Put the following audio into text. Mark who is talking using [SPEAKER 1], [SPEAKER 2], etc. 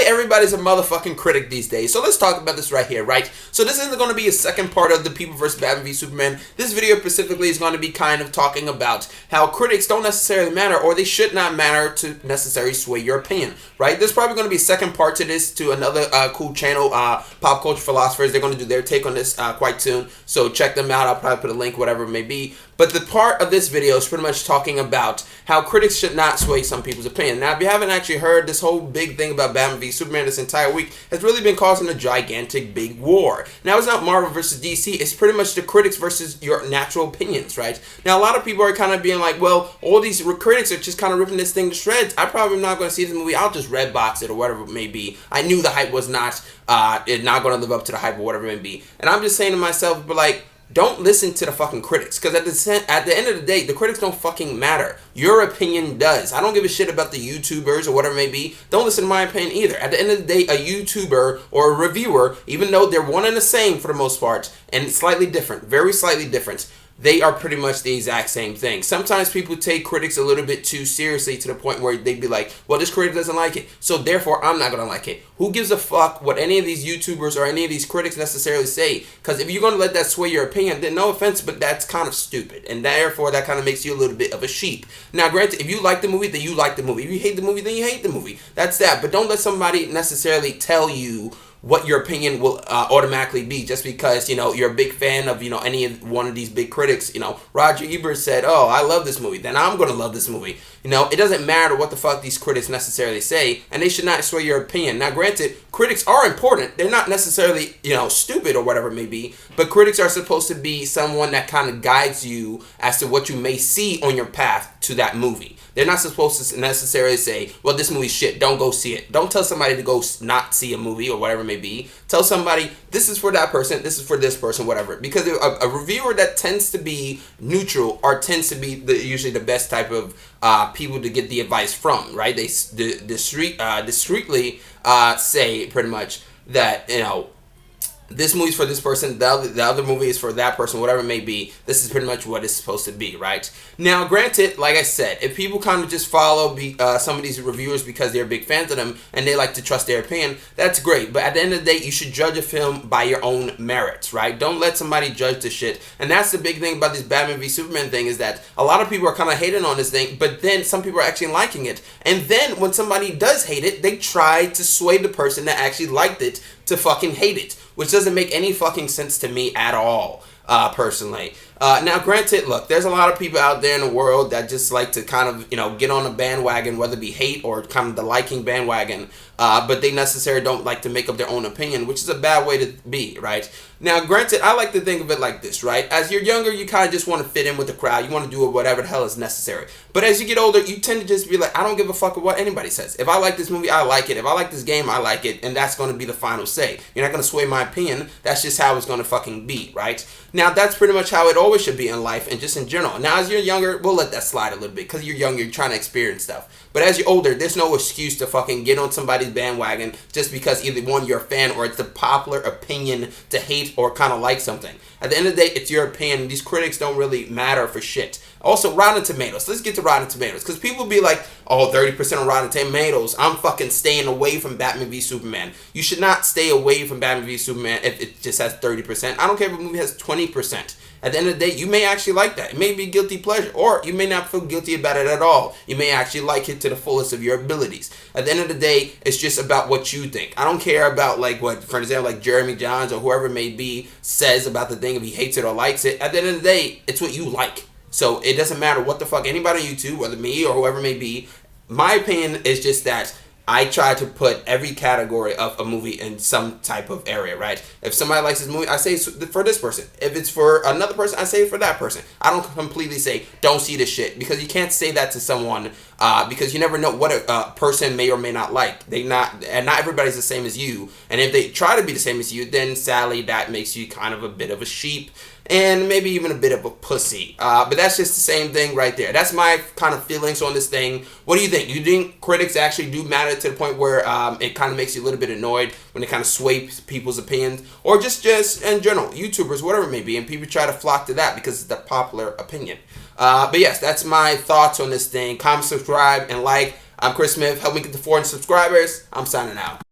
[SPEAKER 1] everybody's a motherfucking critic these days. So let's talk about this right here, right? So this isn't going to be a second part of the People vs. Batman v Superman. This video specifically is going to be kind of talking about how critics don't necessarily matter, or they should not matter to necessarily sway your opinion, right? There's probably going to be a second part to this, to another cool channel, Pop Culture Philosophers. They're going to do their take on this quite soon. So check them out. I'll probably put a link, whatever it may be. But the part of this video is pretty much talking about how critics should not sway some people's opinion. Now, if you haven't actually heard, this whole big thing about Batman v Superman this entire week has really been causing a gigantic big war. Now, it's not Marvel versus DC. It's pretty much the critics versus your natural opinions, right? Now, a lot of people are kind of being like, well, all these critics are just kind of ripping this thing to shreds. I'm probably not going to see this movie. I'll just redbox it or whatever it may be. I knew the hype was not going to live up to the hype or whatever it may be. And I'm just saying to myself, but like, don't listen to the fucking critics, because at the end of the day, the critics don't fucking matter. Your opinion does. I don't give a shit about the YouTubers or whatever it may be. Don't listen to my opinion either. At the end of the day, a YouTuber or a reviewer, even though they're one and the same for the most part, and slightly different, very slightly different, they are pretty much the exact same thing. Sometimes people take critics a little bit too seriously to the point where they'd be like, well, this critic doesn't like it, so therefore I'm not going to like it. Who gives a fuck what any of these YouTubers or any of these critics necessarily say? Because if you're going to let that sway your opinion, then no offense, but that's kind of stupid. And therefore, that kind of makes you a little bit of a sheep. Now, granted, if you like the movie, then you like the movie. If you hate the movie, then you hate the movie. That's that. But don't let somebody necessarily tell you what your opinion will automatically be just because, you're a big fan of, any one of these big critics. Roger Ebert said, oh, I love this movie, then I'm going to love this movie. It doesn't matter what the fuck these critics necessarily say, and they should not sway your opinion. Now, granted, critics are important. They're not necessarily, stupid or whatever it may be, but critics are supposed to be someone that kind of guides you as to what you may see on your path to that movie. They're not supposed to necessarily say, well, this movie's shit, don't go see it. Don't tell somebody to go not see a movie or whatever it may be. Tell somebody, this is for that person, this is for this person, whatever. Because a reviewer that tends to be neutral or tends to be usually the best type of people to get the advice from, right? They discreetly say pretty much that, this movie's for this person, the other movie is for that person, whatever it may be. This is pretty much what it's supposed to be, right? Now, granted, like I said, if people kind of just follow some of these reviewers because they're big fans of them and they like to trust their opinion, that's great. But at the end of the day, you should judge a film by your own merits, right? Don't let somebody judge the shit. And that's the big thing about this Batman v Superman thing, is that a lot of people are kind of hating on this thing, but then some people are actually liking it. And then when somebody does hate it, they try to sway the person that actually liked it to fucking hate it, which doesn't make any fucking sense to me at all, personally. Now, granted, look, there's a lot of people out there in the world that just like to kind of, get on a bandwagon, whether it be hate or kind of the liking bandwagon, but they necessarily don't like to make up their own opinion, which is a bad way to be, right? Now, granted, I like to think of it like this, right? As you're younger, you kind of just want to fit in with the crowd. You want to do whatever the hell is necessary. But as you get older, you tend to just be like, I don't give a fuck what anybody says. If I like this movie, I like it. If I like this game, I like it. And that's going to be the final say. You're not going to sway my opinion. That's just how it's going to fucking be, right? Now, that's pretty much how it always should be in life and just in general. Now, as you're younger, we'll let that slide a little bit because you're younger, you're trying to experience stuff. But as you're older, there's no excuse to fucking get on somebody's bandwagon just because either one, you're a fan, or it's the popular opinion to hate or kind of like something. At the end of the day, it's your opinion. These critics don't really matter for shit. Also, Rotten Tomatoes. Let's get to Rotten Tomatoes. Because people be like, oh, 30% on Rotten Tomatoes. I'm fucking staying away from Batman v Superman. You should not stay away from Batman v Superman if it just has 30%. I don't care if a movie has 20%. At the end of the day, you may actually like that. It may be guilty pleasure, or you may not feel guilty about it at all. You may actually like it to the fullest of your abilities. At the end of the day, it's just about what you think. I don't care about like what, for example, like Jeremy Jahns or whoever it may be says about the thing, if he hates it or likes it. At the end of the day, it's what you like. So it doesn't matter what the fuck anybody on YouTube, whether me or whoever it may be. My opinion is just that I try to put every category of a movie in some type of area, right? If somebody likes this movie, I say it's for this person. If it's for another person, I say it for that person. I don't completely say, don't see this shit, because you can't say that to someone because you never know what a person may or may not like. And not everybody's the same as you. And if they try to be the same as you, then sadly that makes you kind of a bit of a sheep. And maybe even a bit of a pussy. But that's just the same thing right there. That's my kind of feelings on this thing. What do you think? You think critics actually do matter to the point where it kind of makes you a little bit annoyed when they kind of sway people's opinions? Or just in general, YouTubers, whatever it may be, and people try to flock to that because it's the popular opinion. But yes, that's my thoughts on this thing. Comment, subscribe, and like. I'm Chris Smith. Help me get to 400 subscribers. I'm signing out.